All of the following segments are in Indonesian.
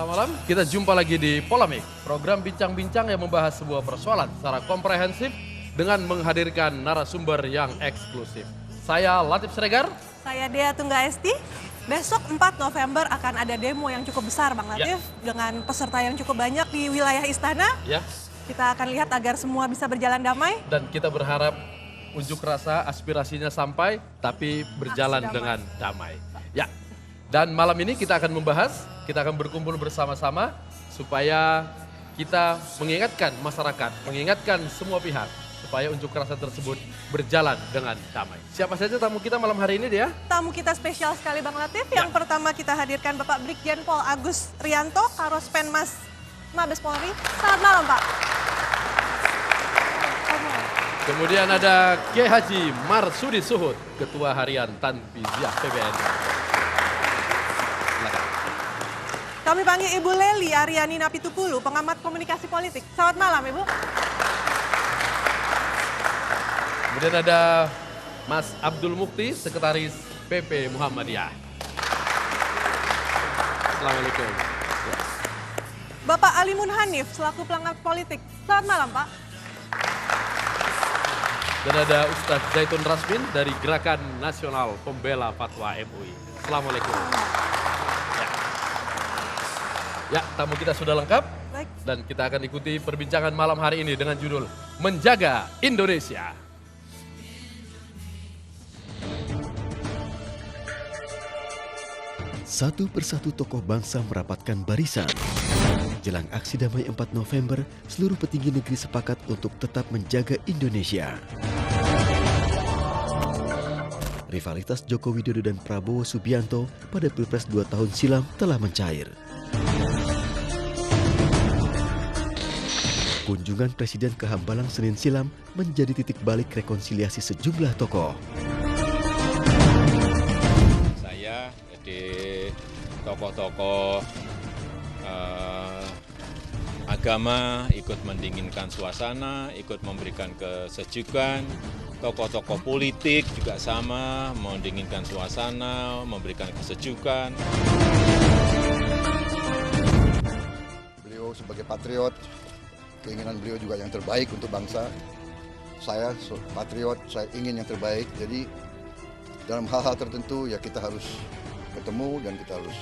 Selamat malam, kita jumpa lagi di Polemik, program bincang-bincang yang membahas sebuah persoalan secara komprehensif dengan menghadirkan narasumber yang eksklusif. Saya Latif Siregar. Saya Dea Tunggaesti. Besok 4 November akan ada demo yang cukup besar Bang Latif. Dengan peserta yang cukup banyak di wilayah istana. Ya. Kita akan lihat agar semua bisa berjalan damai. Dan kita berharap unjuk rasa aspirasinya sampai tapi berjalan dengan damai. Ya. Dan malam ini kita akan membahas, kita akan berkumpul bersama-sama supaya kita mengingatkan masyarakat, mengingatkan semua pihak supaya unjuk rasa tersebut berjalan dengan damai. Siapa saja tamu kita malam hari ini dia? Tamu kita spesial sekali Bang Latif. Yang pertama kita hadirkan Bapak Brigjen Pol Agus Rianto, Karos Penmas Mabes Polri. Selamat malam Pak. Kemudian ada Kiai Haji Marsudi Suhud, Ketua Harian Tanfiziah PBN. Kami panggil Ibu Leli Aryani Napitukulu, pengamat komunikasi politik. Selamat malam Ibu. Kemudian ada Mas Abdul Mukti, Sekretaris PP Muhammadiyah. Assalamualaikum. Bapak Alimun Hanif, selaku pengamat politik. Selamat malam Pak. Dan ada Ustadz Zaitun Rasmin dari Gerakan Nasional Pembela Fatwa MUI. Assalamualaikum. Ya, tamu kita sudah lengkap. Baik. Dan kita akan ikuti perbincangan malam hari ini dengan judul Menjaga Indonesia. Satu persatu tokoh bangsa merapatkan barisan. Jelang aksi damai 4 November, seluruh petinggi negeri sepakat untuk tetap menjaga Indonesia. Rivalitas Joko Widodo dan Prabowo Subianto pada Pilpres 2 tahun silam telah mencair. Kunjungan Presiden ke Hambalang Senin silam menjadi titik balik rekonsiliasi sejumlah tokoh. Saya jadi tokoh-tokoh agama ikut mendinginkan suasana, ikut memberikan kesejukan. Tokoh-tokoh politik juga sama, mendinginkan suasana, memberikan kesejukan. Beliau sebagai patriot, keinginan beliau juga yang terbaik untuk bangsa. Saya patriot, saya ingin yang terbaik. Jadi dalam hal-hal tertentu ya kita harus ketemu dan kita harus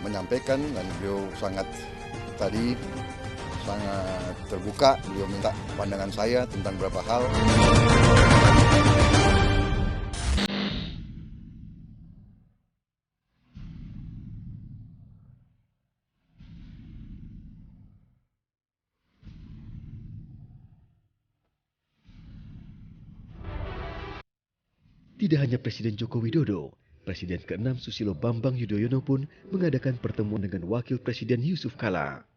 menyampaikan. Dan beliau sangat terbuka. Beliau minta pandangan saya tentang beberapa hal. Tidak hanya Presiden Joko Widodo, Presiden ke-6 Susilo Bambang Yudhoyono pun mengadakan pertemuan dengan Wakil Presiden Yusuf Kala.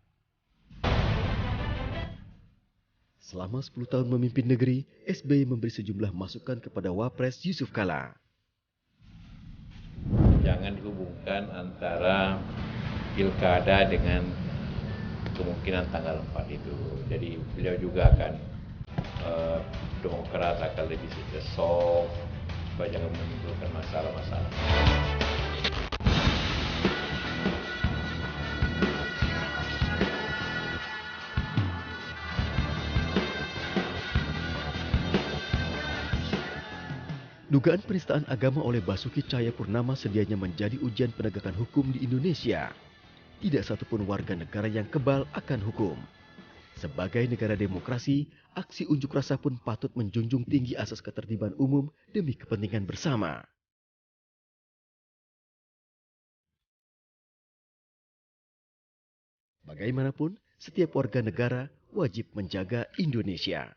Selama 10 tahun memimpin negeri, SBY memberi sejumlah masukan kepada Wapres Yusuf Kala. Jangan dihubungkan antara pilkada dengan kemungkinan tanggal 4 itu. Jadi beliau juga akan Demokrat akan lebih soft, supaya jangan menimbulkan masalah-masalah. Dugaan penistaan agama oleh Basuki Cahayapurnama sedianya menjadi ujian penegakan hukum di Indonesia. Tidak satupun warga negara yang kebal akan hukum. Sebagai negara demokrasi, aksi unjuk rasa pun patut menjunjung tinggi asas ketertiban umum demi kepentingan bersama. Bagaimanapun, setiap warga negara wajib menjaga Indonesia.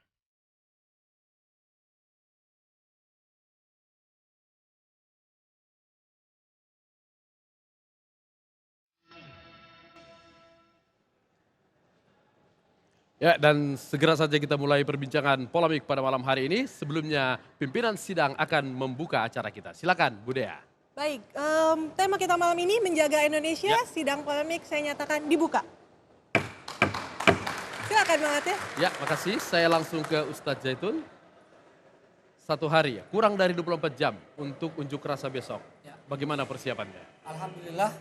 Ya, dan segera saja kita mulai perbincangan polemik pada malam hari ini. Sebelumnya pimpinan sidang akan membuka acara kita. Silakan, Bu Dea. Baik, tema kita malam ini menjaga Indonesia, sidang polemik saya nyatakan dibuka. Silakan Bang Latif. Ya, makasih. Saya langsung ke Ustadz Zaitun. 1 hari, kurang dari 24 jam untuk unjuk rasa besok. Bagaimana persiapannya? Alhamdulillah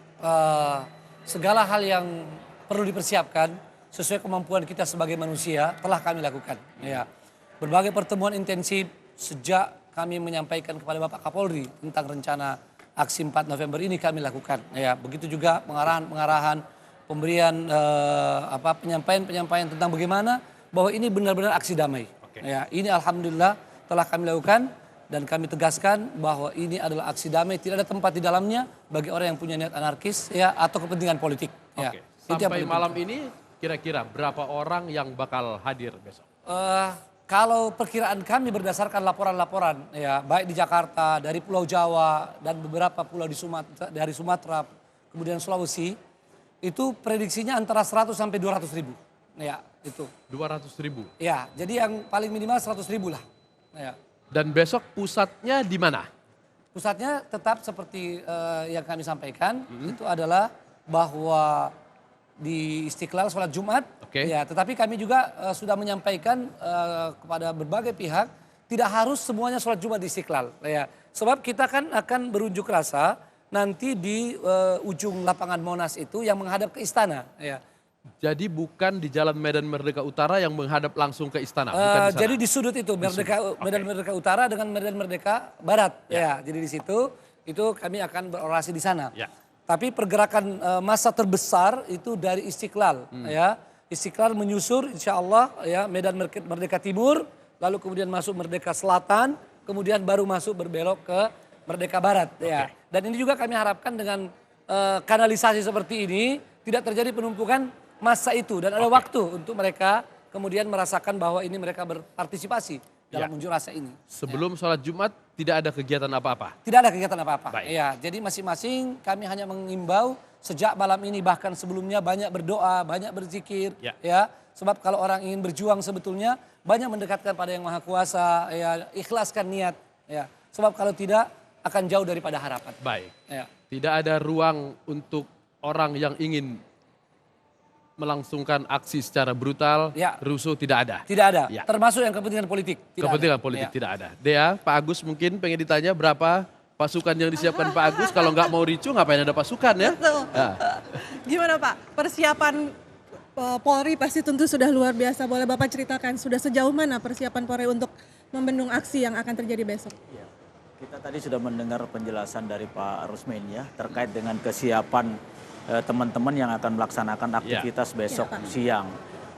segala hal yang perlu dipersiapkan sesuai kemampuan kita sebagai manusia telah kami lakukan. Ya. Berbagai pertemuan intensif sejak kami menyampaikan kepada Bapak Kapolri tentang rencana aksi 4 November ini kami lakukan. Ya, begitu juga pengarahan-pengarahan, pemberian penyampaian tentang bagaimana bahwa ini benar-benar aksi damai. Ya, ini alhamdulillah telah kami lakukan dan kami tegaskan bahwa ini adalah aksi damai, tidak ada tempat di dalamnya bagi orang yang punya niat anarkis ya atau kepentingan politik. Ya. Oke. Itu yang Sampai paling malam penting. ini kira-kira berapa orang yang bakal hadir besok? Kalau perkiraan kami berdasarkan laporan-laporan ya baik di Jakarta, dari Pulau Jawa dan beberapa pulau di Sumatera, dari Sumatera, kemudian Sulawesi, itu prediksinya antara 100 sampai 200 ribu. Ya, itu. 200.000. Ya, jadi yang paling minimal 100 ribu lah. Ya. Dan besok pusatnya di mana? Pusatnya tetap seperti yang kami sampaikan, itu adalah bahwa di Istiqlal sholat Jumat. Oke. Ya, tetapi kami juga sudah menyampaikan kepada berbagai pihak tidak harus semuanya sholat Jumat di Istiqlal. Ya, sebab kita kan akan berunjuk rasa nanti di ujung lapangan Monas itu yang menghadap ke istana. Ya. Jadi bukan di Jalan Medan Merdeka Utara yang menghadap langsung ke istana, bukan di sana. Jadi di sudut itu Medan Merdeka Utara dengan Medan Merdeka Barat. Ya, jadi di situ itu kami akan berorasi di sana. Ya. Tapi pergerakan massa terbesar itu dari Istiqlal, ya. Istiqlal menyusur insya Allah ya Medan Merdeka Timur, lalu kemudian masuk Merdeka Selatan, kemudian baru masuk berbelok ke Merdeka Barat, ya. Dan ini juga kami harapkan dengan kanalisasi seperti ini tidak terjadi penumpukan massa itu dan ada waktu untuk mereka kemudian merasakan bahwa ini mereka berpartisipasi dalam unjuk rasa ini. Sebelum sholat Jumat tidak ada kegiatan apa-apa? Tidak ada kegiatan apa-apa. Baik. Ya, jadi masing-masing kami hanya mengimbau sejak malam ini bahkan sebelumnya banyak berdoa, banyak berzikir, ya. Sebab kalau orang ingin berjuang sebetulnya banyak mendekatkan pada Yang Maha Kuasa, ya, ikhlaskan niat, ya. Sebab kalau tidak akan jauh daripada harapan. Baik. Ya. Tidak ada ruang untuk orang yang ingin melangsungkan aksi secara brutal, rusuh tidak ada. Tidak ada, Ya. termasuk yang kepentingan politik. Tidak Kepentingan ada. politik Ya. tidak ada. Dea, Pak Agus mungkin pengen ditanya berapa pasukan yang disiapkan Pak Agus? Kalau nggak mau ricu ngapain ada pasukan ya? Betul. Gimana Pak, persiapan Polri pasti tentu sudah luar biasa. Boleh Bapak ceritakan sudah sejauh mana persiapan Polri untuk membendung aksi yang akan terjadi besok? Ya, kita tadi sudah mendengar penjelasan dari Pak Rusmin ya terkait dengan kesiapan teman-teman yang akan melaksanakan aktivitas besok siang.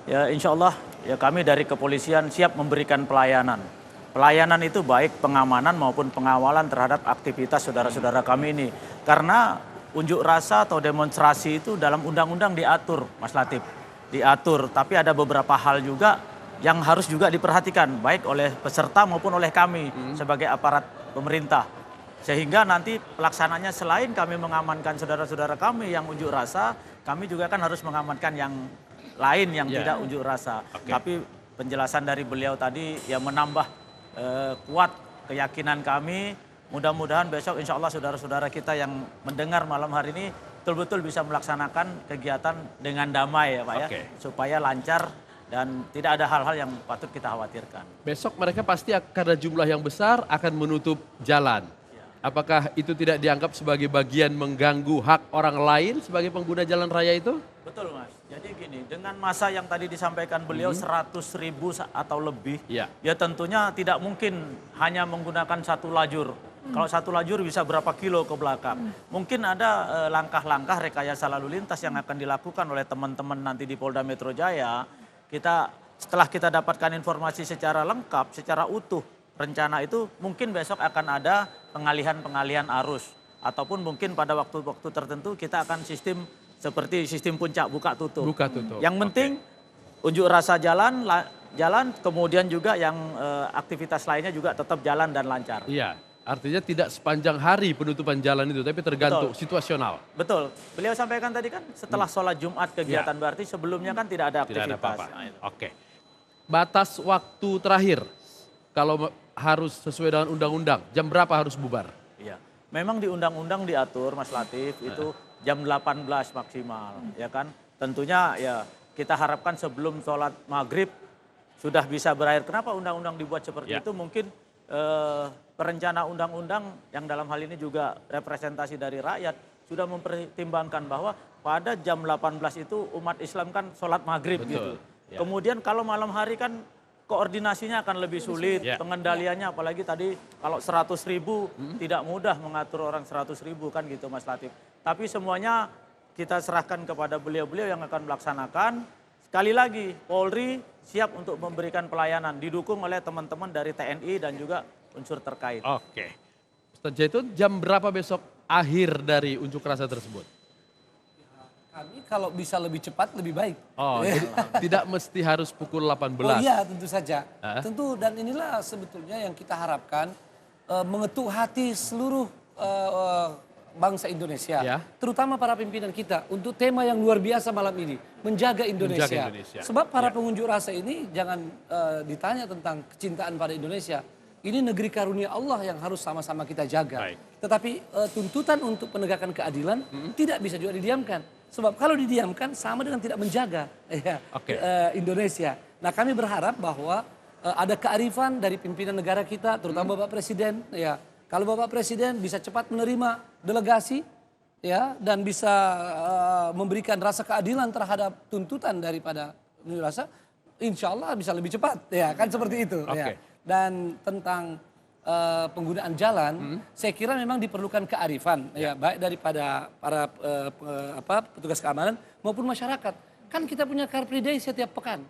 Ya, insya Allah ya kami dari kepolisian siap memberikan pelayanan. Pelayanan itu baik pengamanan maupun pengawalan terhadap aktivitas saudara-saudara kami ini. Karena unjuk rasa atau demonstrasi itu dalam undang-undang diatur, Mas Latif. Diatur, tapi ada beberapa hal juga yang harus juga diperhatikan baik oleh peserta maupun oleh kami sebagai aparat pemerintah. Sehingga nanti pelaksananya selain kami mengamankan saudara-saudara kami yang unjuk rasa, kami juga kan harus mengamankan yang lain yang tidak unjuk rasa. Tapi penjelasan dari beliau tadi ya menambah kuat keyakinan kami. Mudah-mudahan besok insya Allah saudara-saudara kita yang mendengar malam hari ini betul-betul bisa melaksanakan kegiatan dengan damai ya Pak ya. Supaya lancar dan tidak ada hal-hal yang patut kita khawatirkan. Besok mereka pasti karena jumlah yang besar akan menutup jalan. Apakah itu tidak dianggap sebagai bagian mengganggu hak orang lain sebagai pengguna jalan raya itu? Betul Mas, jadi gini dengan masa yang tadi disampaikan beliau 100.000 atau lebih, ya tentunya tidak mungkin hanya menggunakan satu lajur. Kalau satu lajur bisa berapa kilo ke belakang. Mungkin ada langkah-langkah rekayasa lalu lintas yang akan dilakukan oleh teman-teman nanti di Polda Metro Jaya. Setelah kita dapatkan informasi secara lengkap, secara utuh, rencana itu mungkin besok akan ada pengalihan arus. Ataupun mungkin pada waktu-waktu tertentu kita akan seperti sistem puncak buka tutup. Yang penting unjuk rasa jalan kemudian juga yang aktivitas lainnya juga tetap jalan dan lancar. Iya, artinya tidak sepanjang hari penutupan jalan itu tapi tergantung situasional. Betul, beliau sampaikan tadi kan setelah sholat Jumat kegiatan berarti sebelumnya kan tidak ada aktivitas. Tidak ada apa-apa. Oke. Batas waktu terakhir kalau harus sesuai dengan undang-undang, jam berapa harus bubar? Iya, memang di undang-undang diatur Mas Latif itu jam 18 maksimal, ya kan. Tentunya ya kita harapkan sebelum sholat maghrib sudah bisa berakhir. Kenapa undang-undang dibuat seperti itu? Mungkin perencana undang-undang yang dalam hal ini juga representasi dari rakyat sudah mempertimbangkan bahwa pada jam 18 itu umat Islam kan sholat maghrib Betul, gitu. ya. Kemudian kalau malam hari kan koordinasinya akan lebih sulit, Ya. pengendaliannya apalagi tadi kalau 100.000 tidak mudah mengatur orang 100.000 kan gitu Mas Latif. Tapi semuanya kita serahkan kepada beliau-beliau yang akan melaksanakan. Sekali lagi Polri siap untuk memberikan pelayanan, didukung oleh teman-teman dari TNI dan juga unsur terkait. Oke. Ustaz Zaitun, jam berapa besok akhir dari unjuk rasa tersebut? Kami kalau bisa lebih cepat lebih baik. Oh, jadi tidak mesti harus pukul 18. Oh iya tentu saja. Hah? Tentu dan inilah sebetulnya yang kita harapkan mengetuk hati seluruh bangsa Indonesia. Ya. Terutama para pimpinan kita untuk tema yang luar biasa malam ini. Menjaga Indonesia. Menjaga Indonesia. Sebab para Ya. pengunjuk rasa ini jangan ditanya tentang kecintaan pada Indonesia. Ini negeri karunia Allah yang harus sama-sama kita jaga. Baik. Tetapi tuntutan untuk penegakan keadilan tidak bisa juga didiamkan. Sebab kalau didiamkan sama dengan tidak menjaga ya, Oke. Indonesia. Nah kami berharap bahwa ada kearifan dari pimpinan negara kita, terutama Bapak Presiden. Ya, kalau Bapak Presiden bisa cepat menerima delegasi, ya, dan bisa memberikan rasa keadilan terhadap tuntutan daripada unjuk rasa, insya Allah bisa lebih cepat. Ya, kan seperti itu. Oke. Ya. Dan tentang penggunaan jalan, saya kira memang diperlukan kearifan, ya, baik daripada para petugas keamanan maupun masyarakat. Kan kita punya Car Free Day setiap pekan.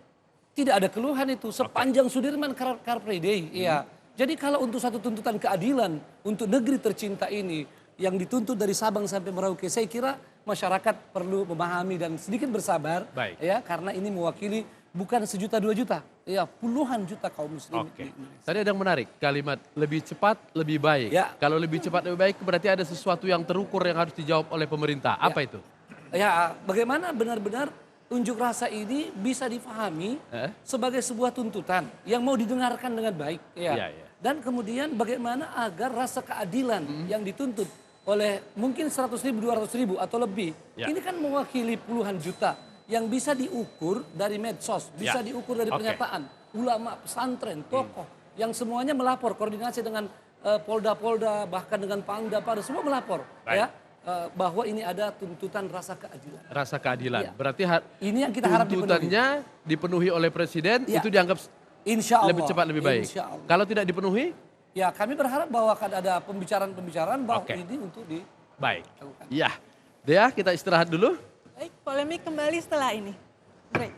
Tidak ada keluhan itu sepanjang Sudirman Car Free Day. Iya. Jadi kalau untuk satu tuntutan keadilan untuk negeri tercinta ini yang dituntut dari Sabang sampai Merauke, saya kira masyarakat perlu memahami dan sedikit bersabar. Baik. Ya, karena ini mewakili bukan 1 juta 2 juta, ya puluhan juta kaum muslim. Oke. Tadi ada yang menarik, kalimat lebih cepat lebih baik. Ya. Kalau lebih cepat lebih baik berarti ada sesuatu yang terukur yang harus dijawab oleh pemerintah. Apa itu? Ya, bagaimana benar-benar unjuk rasa ini bisa difahami sebagai sebuah tuntutan yang mau didengarkan dengan baik. Ya. Iya, iya. Dan kemudian bagaimana agar rasa keadilan yang dituntut oleh mungkin 100.000, 200.000 atau lebih. Ya. Ini kan mewakili puluhan juta yang bisa diukur dari medsos, bisa Ya. diukur dari Oke. pernyataan ulama, pesantren, tokoh yang semuanya melapor, koordinasi dengan polda-polda, bahkan dengan pangda, pada semua melapor. Baik. Ya. Bahwa ini ada tuntutan rasa keadilan. Rasa keadilan. Iya. Berarti Ini yang kita harap tuntutannya dipenuhi oleh presiden Iya. itu dianggap Insya Allah. lebih cepat lebih baik. Insya Allah. Kalau tidak dipenuhi, Ya kami berharap bahwa akan ada pembicaraan-pembicaraan bahwa Oke. ini untuk di. baik. Ya, Dea kita istirahat dulu. Baik, polemik kembali setelah ini. Break.